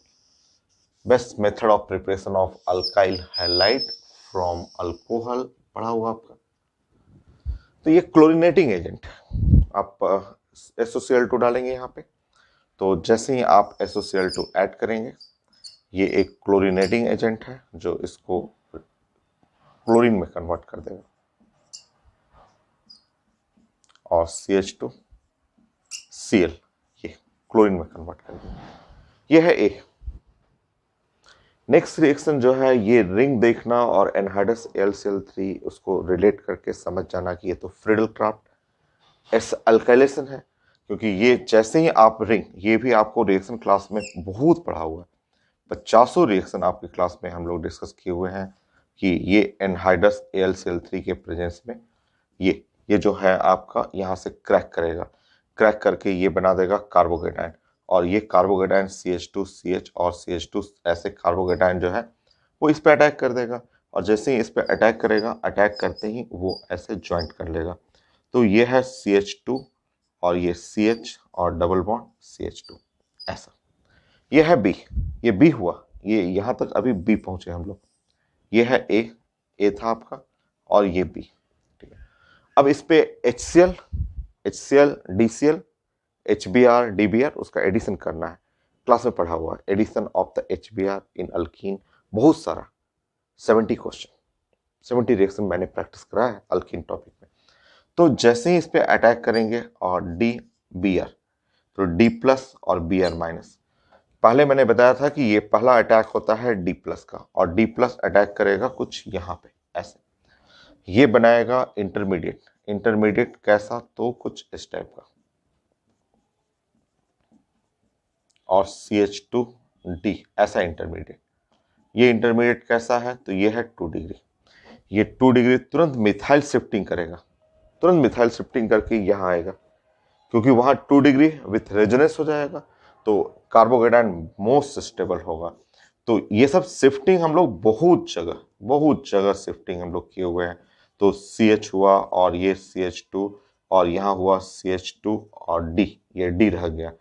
Best method of preparation of alkyl halide from alcohol पढ़ा हुआ आपका। तो ये क्लोरीनेटिंग एजेंट, आप SOCl2 डालेंगे यहाँ पे, तो जैसे ही आप SOCl2 ऐड करेंगे, ये एक क्लोरीनेटिंग एजेंट है जो इसको क्लोरीन में कन्वर्ट कर देगा, और CH2Cl ये क्लोरीन में कन्वर्ट कर देगा। ये है A। नेक्स्ट रिएक्शन जो है, ये रिंग देखना और एनहाइड्रस AlCl3 उसको रिलेट करके समझ जाना कि ये तो फ्रिडल क्राफ्ट एस अल्काइलेशन है, क्योंकि ये जैसे ही आप रिंग, ये भी आपको रिएक्शन क्लास में बहुत पढ़ा हुआ है, 50 रिएक्शन आपकी क्लास में हम लोग डिस्कस किए हुए हैं कि ये एनहाइड्रस AlCl3 के प्रेजेंस में ये जो है आपका यहाँ से क्रैक करेगा, क्रैक करके ये बना देगा कार्बोकेटाइन, और ये कार्बोकेटाइन CH2CH और CH2 ऐसे कार्बोकेटाइन जो है वो इस पे अटैक कर देगा, और जैसे ही इस पे अटैक करेगा, अटैक करते ही वो ऐसे ज्वाइंट कर लेगा। तो ये है CH2 और ये CH और डबल बॉन्ड CH2 ऐसा। ये है B, ये B हुआ, ये यहाँ तक अभी B पहुंचे हम लोग। ये है A था आपका, और ये B, ठीक है। अब इस पे HCl DCl HBr DBr उसका एडिशन करना है, क्लास में पढ़ा हुआ है, addition of the HBr in alkene, बहुत सारा 70 क्वेश्चन, 70 रिएक्शन मैंने प्रैक्टिस कराया है अल्कीन टॉपिक में। तो जैसे ही इस पे अटैक करेंगे और DBr, तो D+ और Br-, पहले मैंने बताया था कि ये पहला अटैक होता है D+ का, और D+ अटैक करेगा कुछ यहाँ पे ऐसे, ये बनाएगा इंटरमीडिएट, इंटरमीडिएट कैसा, तो कुछ इस टाइप का। और CH2D ऐसा इंटरमीडिएट। ये इंटरमीडिएट कैसा है, तो ये है 2 डिग्री। ये 2 डिग्री तुरंत मिथाइल शिफ्टिंग करेगा, तुरंत मिथाइल शिफ्टिंग करके यहाँ आएगा, क्योंकि वहाँ 2 डिग्री विथ रेजोनेंस हो जाएगा, तो कार्बोकेटायन मोस्ट स्टेबल होगा। तो ये सब शिफ्टिंग हम लोग बहुत जगह शिफ्टिंग हम लोग किए हुए हैं। तो CH हुआ और ये CH2 और यहाँ हुआ CH2 और D, ये D रह गया।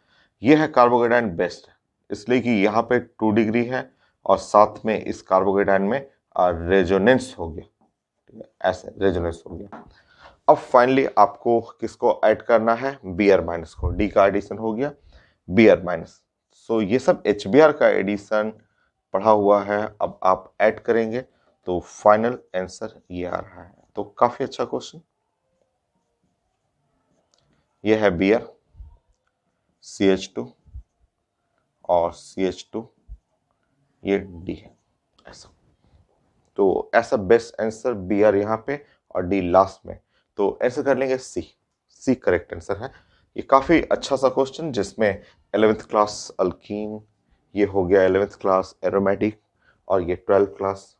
ये है कार्बोकेटायन बेस्ट, इसलिए कि यहाँ पे 2 डिग्री है और साथ में इस कार्बोकेटायन में रेजोनेंस हो गया, ठीक है, ऐसे रेजोनेंस हो गया। अब फाइनली आपको किसको ऐड करना है, Br माइनस को। D का एडिशन हो गया, Br माइनस। सो ये सब HBr का एडिशन पढ़ा हुआ है, अब आप ऐड करेंगे तो फाइनल आंसर ये आ रहा है। तो काफी अच्छा क्वेश्चन। ये है Br, CH2 और CH2, ये D है ऐसा। तो ऐसा बेस्ट आंसर Br यहाँ पे और D लास्ट में। तो ऐसे कर लेंगे C करेक्ट आंसर है। ये काफी अच्छा सा क्वेश्चन जिसमें 11th क्लास अल्कीन, ये हो गया 11th क्लास एरोमेटिक, और ये 12th क्लास।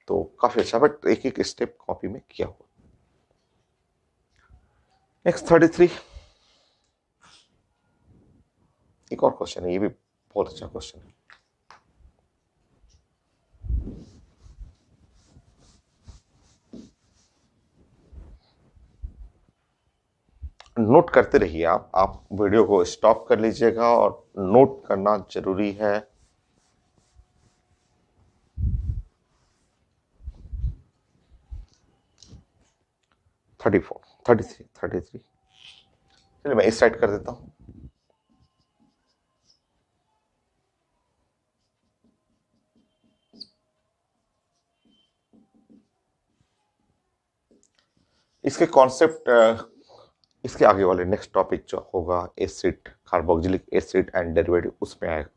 तो काफी अच्छा, बट एक एक स्टेप कॉपी में किया हुआ। नेक्स्ट 33, एक और क्वेश्चन है, ये भी बहुत अच्छा क्वेश्चन है। नोट करते रहिए, आप वीडियो को स्टॉप कर लीजिएगा और नोट करना जरूरी है। थर्टी थ्री चलिए मैं इस साइड कर देता हूं। इसके कॉन्सेप्ट, इसके आगे वाले नेक्स्ट टॉपिक जो होगा acid, carboxylic acid and derivative, उसमें आएगा।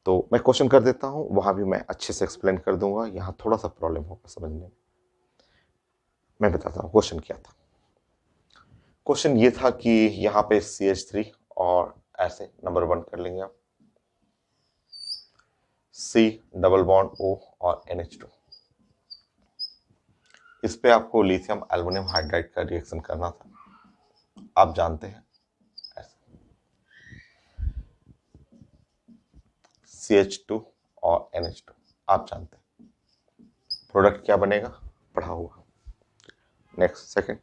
तो मैं क्वेश्चन कर देता हूं, वहां भी मैं अच्छे से एक्सप्लेन कर दूंगा, यहां थोड़ा सा प्रॉब्लम होगा समझने में। मैं बताता हूं क्वेश्चन क्या था। क्वेश्चन ये था कि यहाँ पे CH3 और ऐसे नंबर 1 कर लेंगे आप, C डबल बॉन्ड O और NH2। इस पे आपको लिथियम एल्युमिनियम हाइड्राइड का रिएक्शन करना था, आप जानते हैं ऐसे। CH2 और NH2 आप जानते हैं, प्रोडक्ट क्या बनेगा, पढ़ा हुआ। नेक्स्ट सेकंड,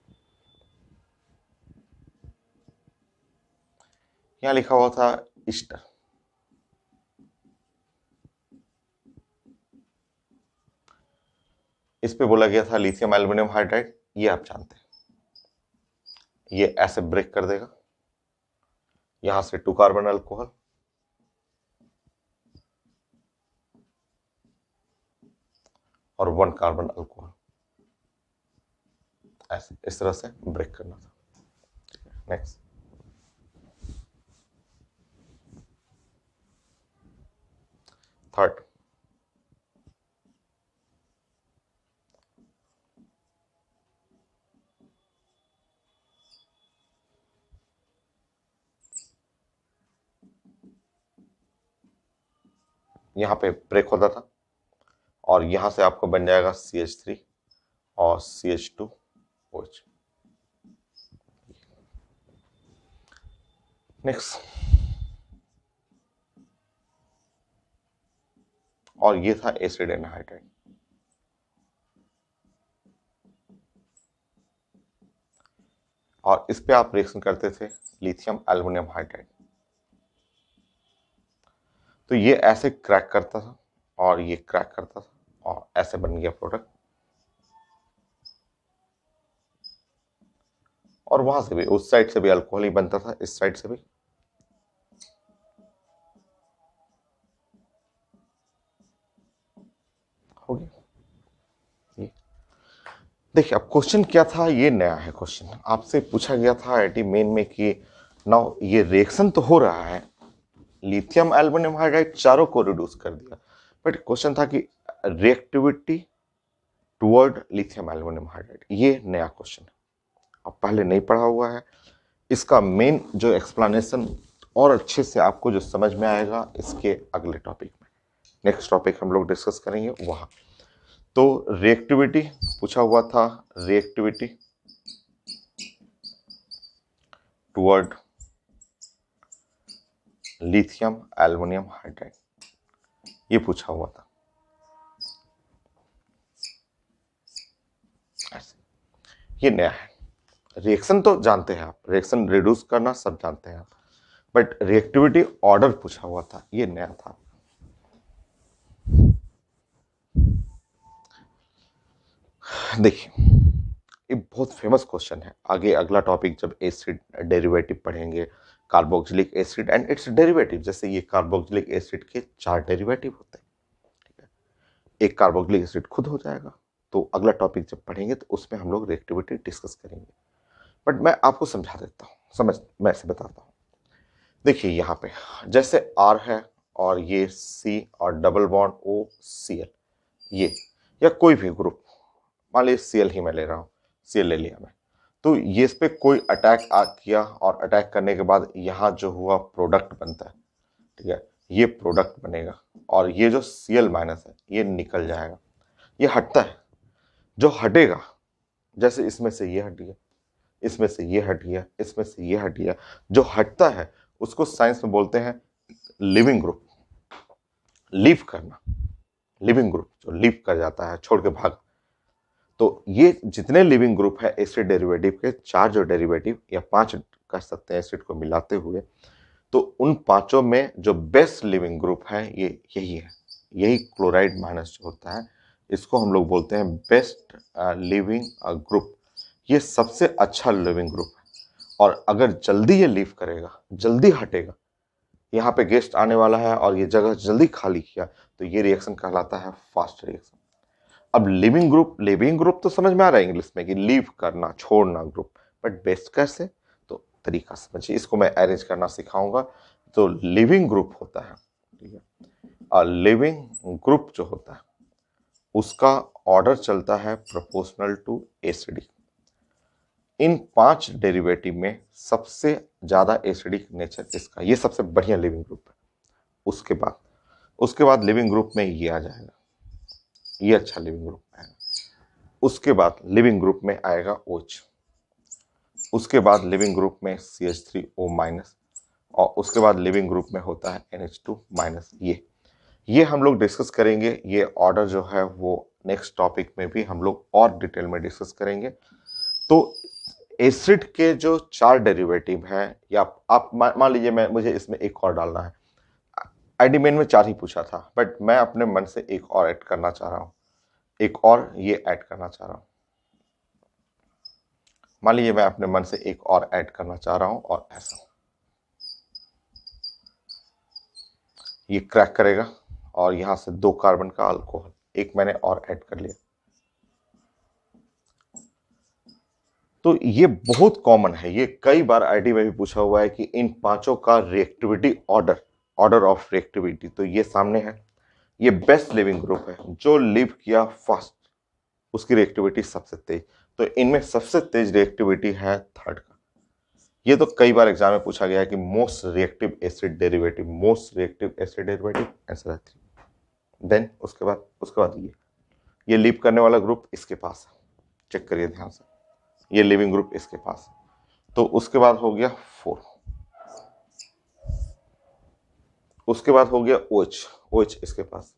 यहां लिखा हुआ था ईस्टर। इस पे बोला गया था लिथियम एल्युमिनियम हाइड्राइड, ये आप जानते हैं, ये ऐसे ब्रेक कर देगा, यहां से 2 कार्बन अल्कोहल और 1 कार्बन अल्कोहल, ऐसे इस तरह से ब्रेक करना था। नेक्स्ट, थर्ड, यहां पे ब्रेक होता था और यहां से आपको बन जाएगा CH3 और CH2OH। नेक्स्ट, और ये था एसिड एनहाइड्राइड। और इस पे आप रिएक्शन करते थे लिथियम एल्युमिनियम हाइड्राइड। तो ये ऐसे क्रैक करता था और ये क्रैक करता था और ऐसे बन गया प्रोडक्ट। और वहां से भी, उस साइड से भी अल्कोहल ही बनता था, इस साइड से भी। हो गया ये। देखिए अब क्वेश्चन क्या था, ये नया है क्वेश्चन। आपसे पूछा गया था आईआईटी मेन में कि नाउ ये रिएक्शन तो हो रहा है, लिथियम एल्युमिनियम हाइड्राइड चारों को रिड्यूस कर दिया, बट क्वेश्चन था कि reactivity toward lithium aluminium hydride. ये नया क्वेश्चन है, अब पहले नहीं पढ़ा हुआ है। इसका मेन जो एक्सप्लेनेशन और अच्छे से आपको जो समझ में आएगा इसके अगले टॉपिक में, नेक्स्ट टॉपिक हम लोग डिस्कस करेंगे वहां। तो रिएक्टिविटी पूछा हुआ था, reactivity toward lithium aluminium hydride, ये पूछा हुआ था। ये नया है। रिएक्शन तो जानते हैं आप, रिएक्शन रिड्यूस करना सब जानते हैं आप, बट रिएक्टिविटी ऑर्डर पूछा हुआ था, ये नया था। देखिए ये बहुत फेमस क्वेश्चन है। आगे अगला टॉपिक जब एसिड डेरिवेटिव पढ़ेंगे, carboxylic acid and it's derivative, जैसे ये कार्बोक्सिलिक एसिड के 4 डेरिवेटिव होते हैं, ठीक है। एक कार्बोक्सिलिक एसिड खुद हो जाएगा, तो अगला टॉपिक जब पढ़ेंगे तो उसमें हम लोग रिएक्टिविटी डिस्कस करेंगे, बट मैं आपको समझा देता हूँ, मैं ऐसे बताता हूँ। देखिए यहाँ पे जैसे R है और ये C और डबल बॉन्ड OCl, ये या कोई भी ग्रुप, मान लीजिए Cl ही मैं ले रहा हूँ, Cl ले लिया मैं, तो ये इस पे कोई अटैक किया और अटैक करने के बाद यहाँ जो हुआ प्रोडक्ट बनता है, ठीक है, ये प्रोडक्ट बनेगा और ये जो Cl माइनस है ये निकल जाएगा, ये हटता है। जो हटेगा, जैसे इसमें से ये हट गया, इसमें से ये हट गया, इसमें से ये हट गया, जो हटता है उसको साइंस में बोलते हैं लिविंग ग्रुप, लीव करना, लिविंग ग्रुप जो लीव कर जाता है, छोड़ के भाग। तो ये जितने लिविंग ग्रुप है एसिड डेरिवेटिव के, 4 जो डेरिवेटिव या 5 कर सकते हैं एसिड को मिलाते हुए, तो उन 5 में जो बेस्ट लिविंग ग्रुप है ये यही है, यही क्लोराइड माइनस जो होता है, इसको हम लोग बोलते हैं बेस्ट लिविंग ग्रुप। ये सबसे अच्छा लिविंग ग्रुप है, और अगर जल्दी ये लीव करेगा, जल्दी हटेगा, यहाँ पे गेस्ट आने वाला है और ये जगह जल्दी खाली किया, तो ये रिएक्शन कहलाता है फास्ट रिएक्शन। अब लिविंग ग्रुप तो समझ में आ रहा है इंग्लिश में कि लीव करना, छोड़ना ग्रुप, बट बेस्ट कैसे, तो तरीका समझिए, इसको मैं अरेंज करना सिखाऊंगा। तो लिविंग ग्रुप होता है, ठीक है, और लिविंग ग्रुप जो होता है उसका ऑर्डर चलता है प्रोपोर्शनल टू एसिडिक। इन 5 डेरिवेटिव में सबसे ज्यादा एसिडिक नेचर इसका, ये सबसे बढ़िया लिविंग ग्रुप है। उसके बाद लिविंग ग्रुप में ये आ जाएगा, ये अच्छा लिविंग ग्रुप आएगा। उसके बाद लिविंग ग्रुप में आएगा OH, उसके बाद लिविंग ग्रुप में CH3O माइनस, और उसके बाद लिविंग ग्रुप में होता है NH2 माइनस। ये हम लोग डिस्कस करेंगे, ये ऑर्डर जो है वो नेक्स्ट टॉपिक में भी हम लोग और डिटेल में डिस्कस करेंगे। तो एसिड के जो 4 डेरिवेटिव हैं, या आप मान लीजिए मुझे इसमें एक और डालना है, आईडी मेन में 4 ही पूछा था, बट मैं अपने मन से एक और ऐड करना चाह रहा हूँ, एक और ये ऐड करना चाह रहा हूँ। मान लीजिए मैं अपने मन से एक और ऐड करना चाह रहा हूं, और ऐसा ये क्रैक करेगा और यहां से 2 कार्बन का अल्कोहल एक मैंने और ऐड कर लिया। तो ये बहुत कॉमन है, ये कई बार आईडी में भी पूछा हुआ है कि इन 5 का रिएक्टिविटी ऑर्डर ऑफ रिएक्टिविटी, तो ये सामने है, ये बेस्ट लिविंग ग्रुप है, जो लिव किया फास्ट उसकी रिएक्टिविटी सबसे तेज। तो इनमें सबसे तेज रिएक्टिविटी है 3rd का। ये तो कई बार एग्जाम में पूछा गया है कि मोस्ट रिएक्टिव एसिड डेरिवेटिव ऐसा रहती है। देन उसके बाद ये लीव करने वाला ग्रुप इसके पास है, चेक करिए ध्यान से, ये लिविंग ग्रुप इसके पास है। तो उसके बाद हो गया 4, उसके बाद हो गया OH इसके पास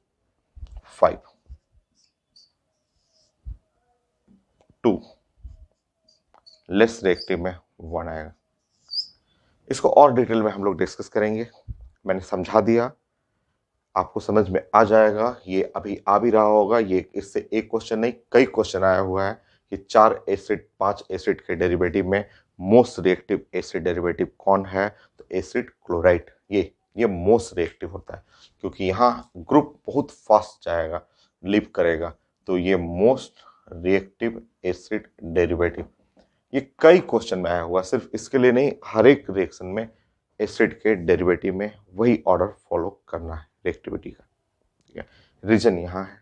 5, 2 लेस रिएक्टिव में 1 आएगा। इसको और डिटेल में हम लोग डिस्कस करेंगे, मैंने समझा दिया, आपको समझ में आ जाएगा। ये अभी आ भी रहा होगा, ये इससे एक क्वेश्चन नहीं कई क्वेश्चन आया हुआ है कि 5 एसिड के डेरिवेटिव में मोस्ट रिएक्टिव एसिड डेरिवेटिव कौन है, तो एसिड क्लोराइड, ये मोस्ट रिएक्टिव होता है, क्योंकि यहाँ ग्रुप बहुत फास्ट जाएगा, लीव करेगा, तो ये मोस्ट रिएक्टिव एसिड डेरिवेटिव। ये कई क्वेश्चन में आया हुआ, सिर्फ इसके लिए नहीं, हर एक रिएक्शन में एसिड के डेरिवेटिव में वही ऑर्डर फॉलो करना है रिएक्टिविटी का, ठीक है। रीजन यहाँ है,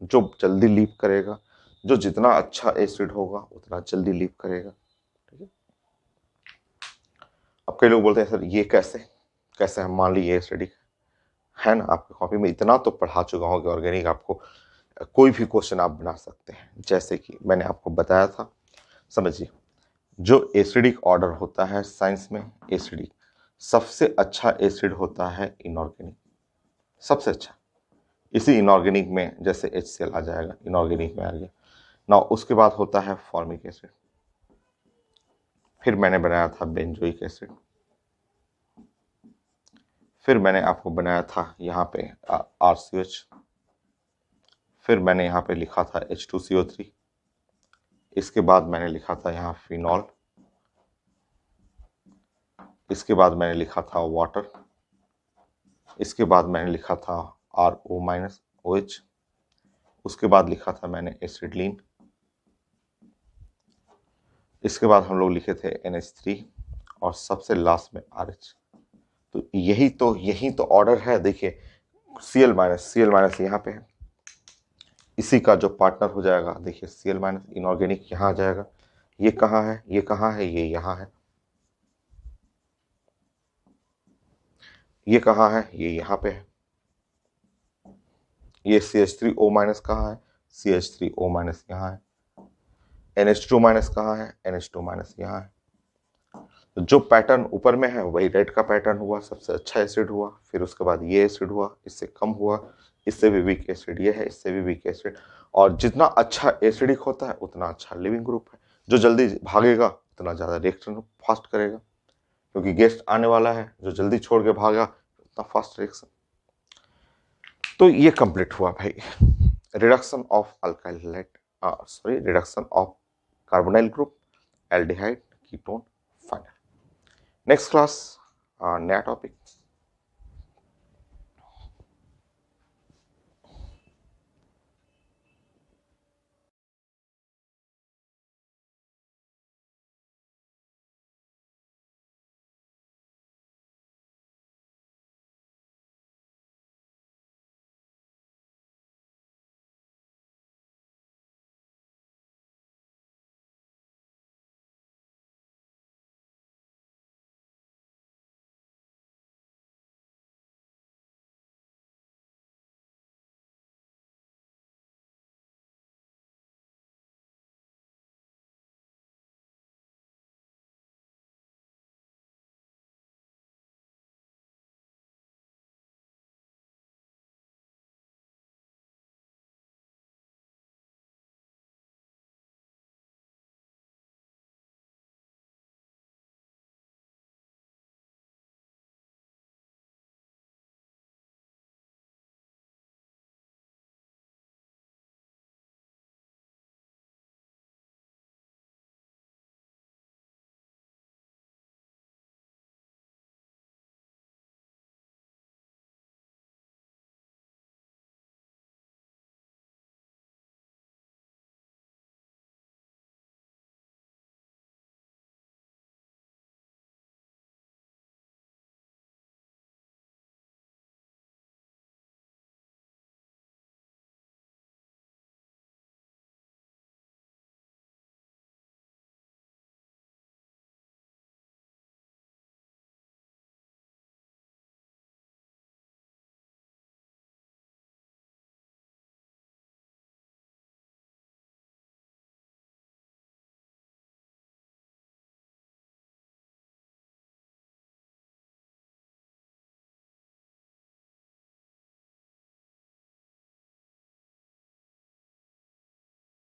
जो जल्दी लीव करेगा, जो जितना अच्छा एसिड होगा उतना जल्दी लीव करेगा। ठीक है। अब कई लोग बोलते हैं सर ये कैसे कैसे हम मान ली ये एसिडिक है ना। आपकी कॉपी में इतना तो पढ़ा चुका हूँ कि ऑर्गेनिक आपको कोई भी क्वेश्चन आप बना सकते हैं। जैसे कि मैंने आपको बताया था, समझिए जो एसिडिक ऑर्डर होता है साइंस में, एसिडिक सबसे अच्छा एसिड होता है इनऑर्गेनिक, सबसे अच्छा। इसी इनऑर्गेनिक में जैसे HCl आ जाएगा, इनऑर्गेनिक में आ गया ना। उसके बाद होता है फॉर्मिक एसिड, फिर मैंने बनाया था बेंजोइक एसिड, फिर मैंने आपको बनाया था यहाँ पे RCH, फिर मैंने यहाँ पे लिखा था H2CO3, इसके बाद मैंने लिखा था यहाँ फिनॉल, इसके बाद मैंने लिखा था वाटर, इसके बाद मैंने लिखा था RO-OH, उसके बाद लिखा था मैंने एसिडलीन, इसके बाद हम लोग लिखे थे NH3 और सबसे लास्ट में RH। तो यही तो ऑर्डर है। देखिए Cl- यहाँ पे है, इसी का जो पार्टनर हो जाएगा देखिए Cl- इनऑर्गेनिक यहाँ आ जाएगा। ये कहाँ है, ये कहाँ है, ये यहाँ है, ये कहाँ है, ये यहाँ पे है। ये CH3O- कहाँ है, CH3O- यहाँ है। NH2- कहाँ है, NH2- यहाँ है। तो जो पैटर्न ऊपर में है वही रेड का पैटर्न हुआ, सबसे अच्छा एसिड हुआ। फिर उसके बाद ये एसिड हुआ, इससे कम हुआ, इससे भी वीक एसिड ये है, इससे भी वीक एसिड। और जितना अच्छा एसिडिक होता है उतना अच्छा लिविंग ग्रुप है। जो जल्दी भागेगा उतना ज़्यादा रिएक्शन फास्ट करेगा, क्योंकि गेस्ट आने वाला है। जो जल्दी छोड़ के भागा उतना फास्ट रिएक्शन। तो ये कंप्लीट हुआ भाई, reduction of alkylate, sorry reduction of carbonyl group, aldehyde, ketone, final. Next class नया टॉपिक।